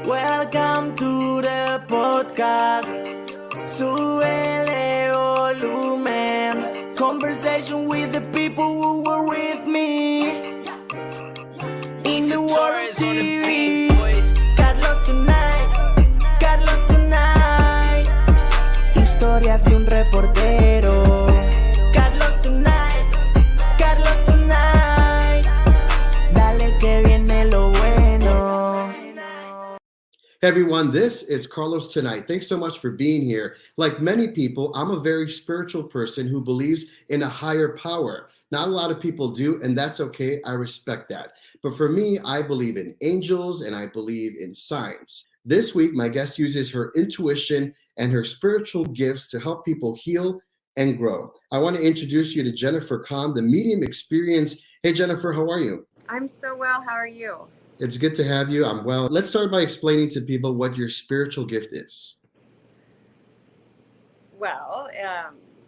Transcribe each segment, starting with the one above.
Welcome to the podcast. Súbele volumen. Conversation with the people who were with me. In the world of TV. Carlos tonight. Historias de un reportero. Carlos tonight. Dale que viene lo bueno. Hey everyone, this is Carlos Tonight. Thanks so much for being here. Like many people, I'm a very spiritual person who believes in a higher power. Not a lot of people do, and that's okay. I respect that. But for me, I believe in angels and I believe in science. This week, my guest uses her intuition and her spiritual gifts to help people heal and grow. I want to introduce you to Jenni Conn, the medium experience. Hey Jennifer, how are you? I'm so well. How are you? It's good to have you. I'm well. Let's start by explaining to people what your spiritual gift is. Well,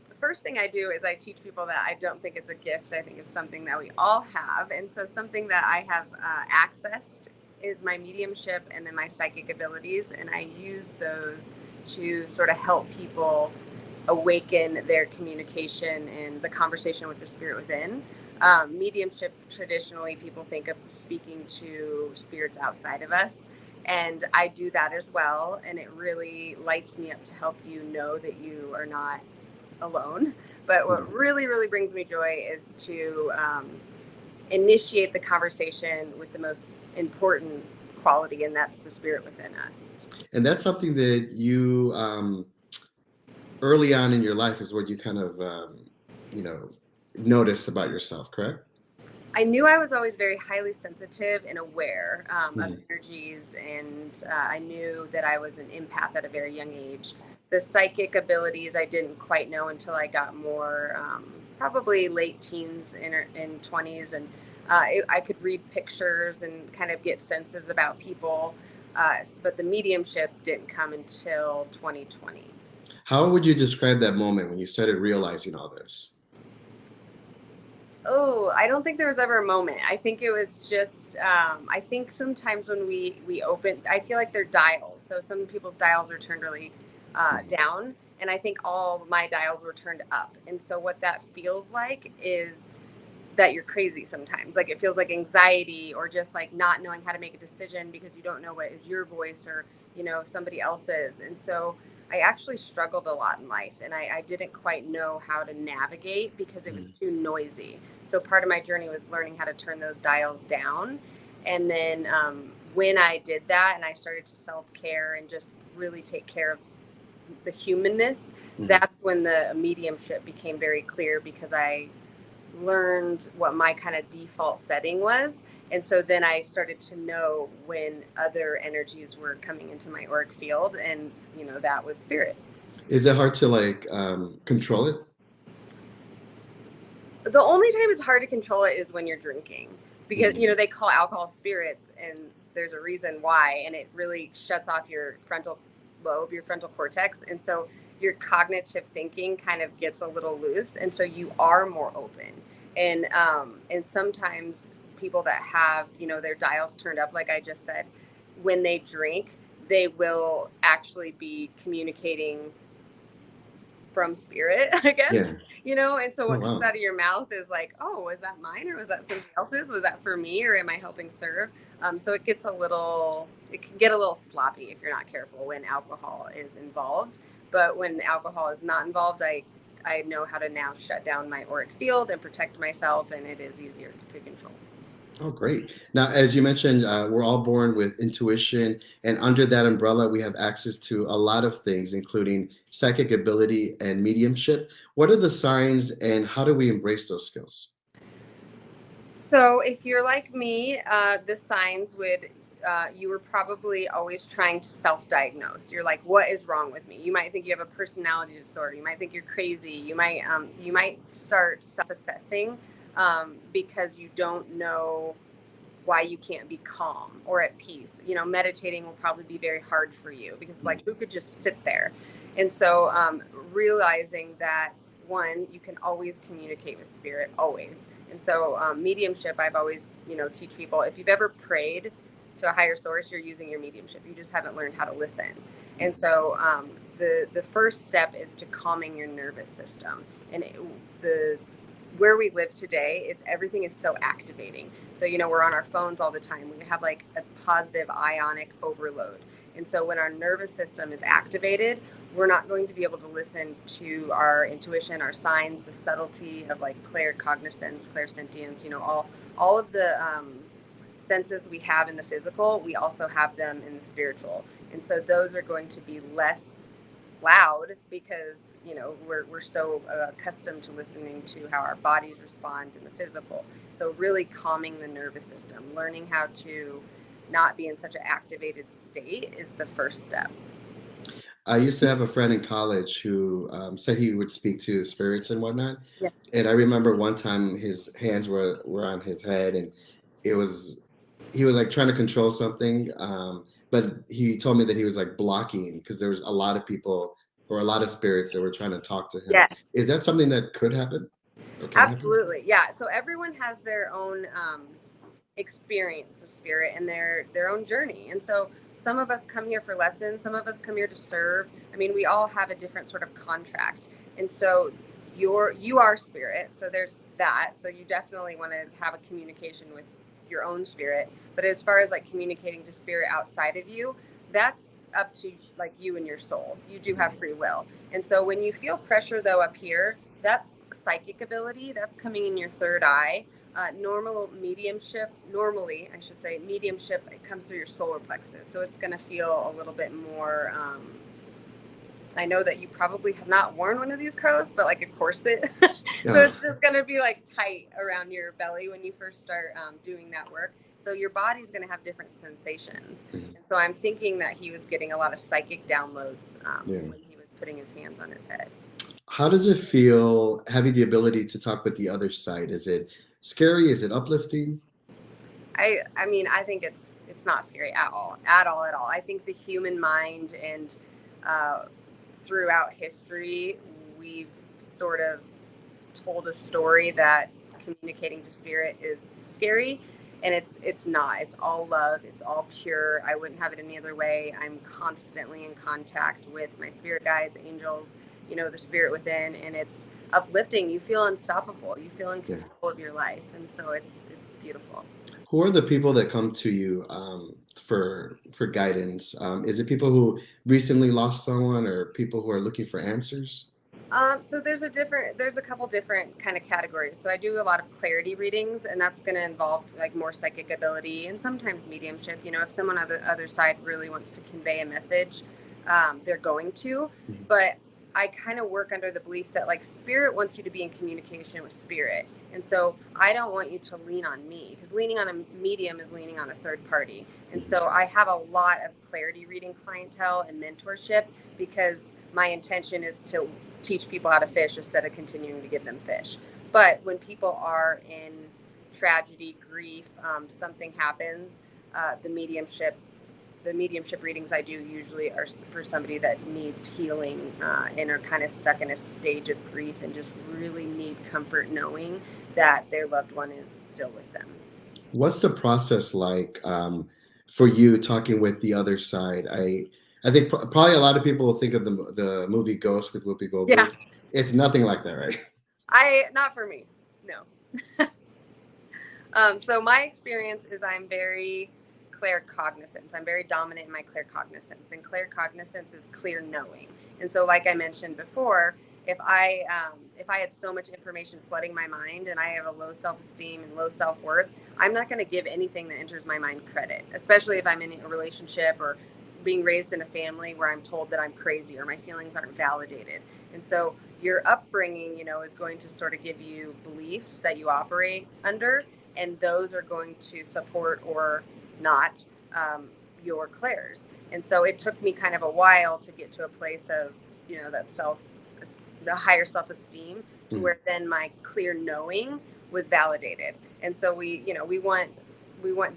the first thing I do is I teach people that I don't think it's a gift. I think it's something that we all have. And so something that I have accessed is my mediumship and then my psychic abilities. And I use those to sort of help people awaken their communication and the conversation with the spirit within. Mediumship, traditionally, people think of speaking to spirits outside of us. And I do that as well. And it really lights me up to help you know that you are not alone. But what really, really brings me joy is to initiate the conversation with the most important quality, and that's the spirit within us. And that's something that you, early on in your life is what you kind of, noticed about yourself, correct? I knew I was always very highly sensitive and aware of energies, and I knew that I was an empath at a very young age. The psychic abilities I didn't quite know until I got more, probably late teens and 20s, and I could read pictures and kind of get senses about people, but the mediumship didn't come until 2020. How would you describe that moment when you started realizing all this? Oh, I don't think there was ever a moment. I think it was just, I think sometimes when we open, I feel like they're dials. So some people's dials are turned really down. And I think all my dials were turned up. And so what that feels like is that you're crazy sometimes. Like it feels like anxiety or just like not knowing how to make a decision because you don't know what is your voice or, somebody else's. And so I actually struggled a lot in life, and I didn't quite know how to navigate because it was too noisy. So part of my journey was learning how to turn those dials down. And then when I did that and I started to self-care and just really take care of the humanness, that's when the mediumship became very clear because I learned what my kind of default setting was. And so then I started to know when other energies were coming into my auric field, and that was spirit. Is it hard to control it? The only time it's hard to control it is when you're drinking, because they call alcohol spirits, and there's a reason why, and it really shuts off your frontal lobe, your frontal cortex, and so your cognitive thinking kind of gets a little loose, and so you are more open. And sometimes people that have their dials turned up, like I just said, when they drink, they will actually be communicating from spirit, I guess. And so what comes out of your mouth is like, oh, was that mine or was that somebody else's? Was that for me or am I helping serve? So it can get a little sloppy if you're not careful when alcohol is involved. But when alcohol is not involved, I know how to now shut down my auric field and protect myself, and it is easier to control. Oh, great. Now, as you mentioned, we're all born with intuition, and under that umbrella, we have access to a lot of things, including psychic ability and mediumship. What are the signs, and how do we embrace those skills? So if you're like me, the signs would, you were probably always trying to self-diagnose. You're like, what is wrong with me? You might think you have a personality disorder. You might think you're crazy. You might start self-assessing because you don't know why you can't be calm or at peace. Meditating will probably be very hard for you because who could just sit there? And so realizing that, one, you can always communicate with spirit, always. And so mediumship, I've always, teach people, if you've ever prayed to a higher source, you're using your mediumship. You just haven't learned how to listen. And so the first step is to calming your nervous system. And the where we live today is everything is so activating. So, we're on our phones all the time. We have like a positive ionic overload. And so when our nervous system is activated, we're not going to be able to listen to our intuition, our signs, the subtlety of like claircognizance, clairsentience, all of the senses we have in the physical, we also have them in the spiritual. And so those are going to be less loud because we're so accustomed to listening to how our bodies respond in the physical. So really calming the nervous system, learning how to not be in such an activated state is the first step. I used to have a friend in college who said he would speak to spirits and whatnot. Yeah. And I remember one time his hands were on his head, and he was like trying to control something. But he told me that he was like blocking because there was a lot of people or a lot of spirits that were trying to talk to him. Yes. Is that something that could happen or can Absolutely. Yeah. So everyone has their own experience with spirit and their own journey. And so some of us come here for lessons, some of us come here to serve. I mean, we all have a different sort of contract. And so you are spirit. So there's that. So you definitely want to have a communication with your own spirit. But as far as like communicating to spirit outside of you, that's up to like you and your soul. You do have free will. And so when you feel pressure though up here, that's psychic ability. That's coming in your third eye. Normally, I should say, mediumship, it comes through your solar plexus. So it's going to feel a little bit more, I know that you probably have not worn one of these, Carlos, but like a corset. So it's just going to be like tight around your belly when you first start doing that work. So your body's going to have different sensations. And so I'm thinking that he was getting a lot of psychic downloads when he was putting his hands on his head. How does it feel having the ability to talk with the other side? Is it scary? Is it uplifting? I mean, I think it's not scary at all. I think the human mind and throughout history, we've sort of told a story that communicating to spirit is scary, and it's not. It's all love. It's all pure. I wouldn't have it any other way. I'm constantly in contact with my spirit guides, angels, the spirit within, and it's uplifting. You feel unstoppable. You feel in control of your life, and so it's beautiful. Who are the people that come to you for guidance? Is it people who recently lost someone, or people who are looking for answers? So there's a couple different kind of categories. So I do a lot of clarity readings, and that's going to involve like more psychic ability and sometimes mediumship. If someone on the other side really wants to convey a message, they're going to. But I kind of work under the belief that like spirit wants you to be in communication with spirit. And so I don't want you to lean on me, because leaning on a medium is leaning on a third party. And so I have a lot of clarity reading clientele and mentorship, because my intention is to teach people how to fish instead of continuing to give them fish. But when people are in tragedy, grief, something happens, the mediumship readings I do usually are for somebody that needs healing and are kind of stuck in a stage of grief and just really need comfort knowing that their loved one is still with them. What's the process like for you talking with the other side? I think probably a lot of people will think of the movie Ghost with Whoopi Goldberg. Yeah. It's nothing like that, right? Not for me, no. So my experience is I'm very claircognizance. I'm very dominant in my claircognizance, and claircognizance is clear knowing. And so, like I mentioned before, if I had so much information flooding my mind and I have a low self-esteem and low self-worth, I'm not going to give anything that enters my mind credit, especially if I'm in a relationship or being raised in a family where I'm told that I'm crazy or my feelings aren't validated. And so your upbringing, is going to sort of give you beliefs that you operate under, and those are going to support or not your clairs. And so it took me kind of a while to get to a place of the higher self-esteem to where then my clear knowing was validated. And so we want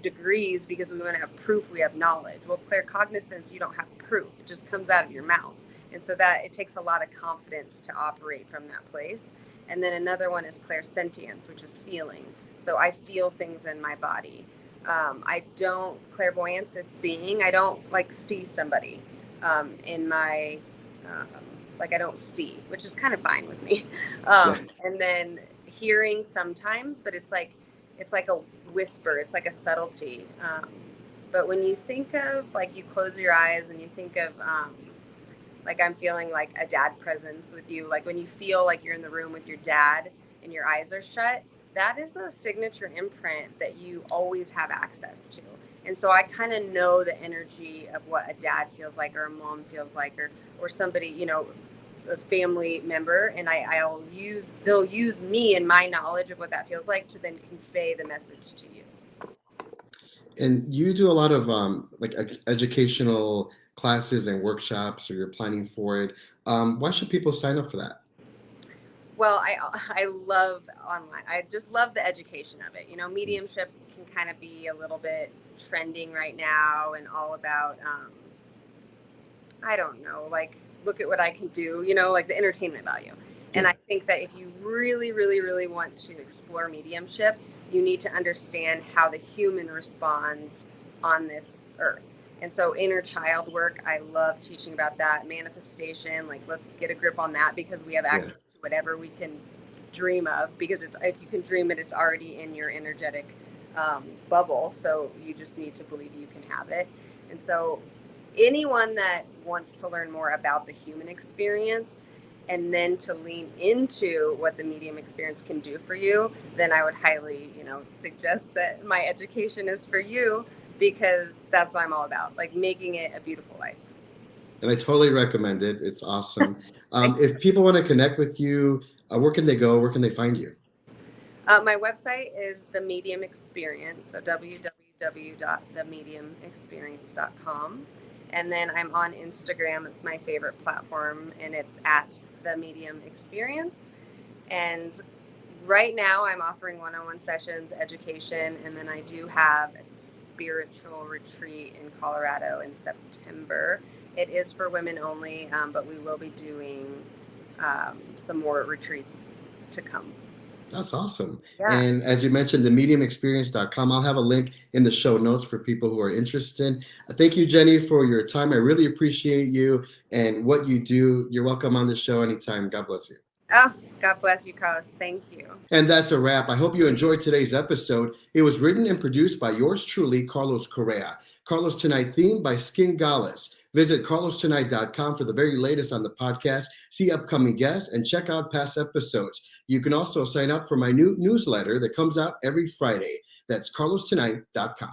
degrees because we want to have proof we have knowledge. Well, claircognizance, you don't have proof. It just comes out of your mouth. And so that it takes a lot of confidence to operate from that place. And then another one is clairsentience, which is feeling. So I feel things in my body. I don't, clairvoyance is seeing. I don't like see somebody in my, um, like I don't see, which is kind of fine with me. Yeah. And then hearing sometimes, but it's like a whisper, it's like a subtlety. But when you think of, like, you close your eyes and you think of, like, I'm feeling like a dad presence with you. Like when you feel like you're in the room with your dad and your eyes are shut, that is a signature imprint that you always have access to. And so I kind of know the energy of what a dad feels like, or a mom feels like, or somebody, a family member. And they'll use me and my knowledge of what that feels like to then convey the message to you. And you do a lot of like educational classes and workshops, or you're planning for it. Why should people sign up for that? Well, I love online. I just love the education of it. Mediumship can kind of be a little bit trending right now, and all about, I don't know, like, look at what I can do. Like the entertainment value. And Yeah. I think that if you really, really, really want to explore mediumship, you need to understand how the human responds on this earth. And so inner child work, I love teaching about that. Manifestation, like, let's get a grip on that, because we have Yeah. access to whatever we can dream of, because it's, if you can dream it, it's already in your energetic bubble. So you just need to believe you can have it. And so anyone that wants to learn more about the human experience, and then to lean into what the medium experience can do for you, then I would highly, suggest that my education is for you, because that's what I'm all about, like making it a beautiful life. And I totally recommend it. It's awesome. Thank you. If people want to connect with you, where can they go? Where can they find you? My website is The Medium Experience, so www.themediumexperience.com. And then I'm on Instagram. It's my favorite platform, and it's at The Medium Experience. And right now I'm offering one-on-one sessions, education, and then I do have a spiritual retreat in Colorado in September. It is for women only, but we will be doing some more retreats to come. That's awesome. Yeah. And as you mentioned, the mediumexperience.com, I'll have a link in the show notes for people who are interested. Thank you, Jenni, for your time. I really appreciate you and what you do. You're welcome on the show anytime. God bless you. Oh, God bless you, Carlos. Thank you. And that's a wrap. I hope you enjoyed today's episode. It was written and produced by yours truly, Carlos Correa. Carlos Tonight theme by Skin Gallus. Visit carlostonight.com for the very latest on the podcast, see upcoming guests, and check out past episodes. You can also sign up for my new newsletter that comes out every Friday. That's carlostonight.com.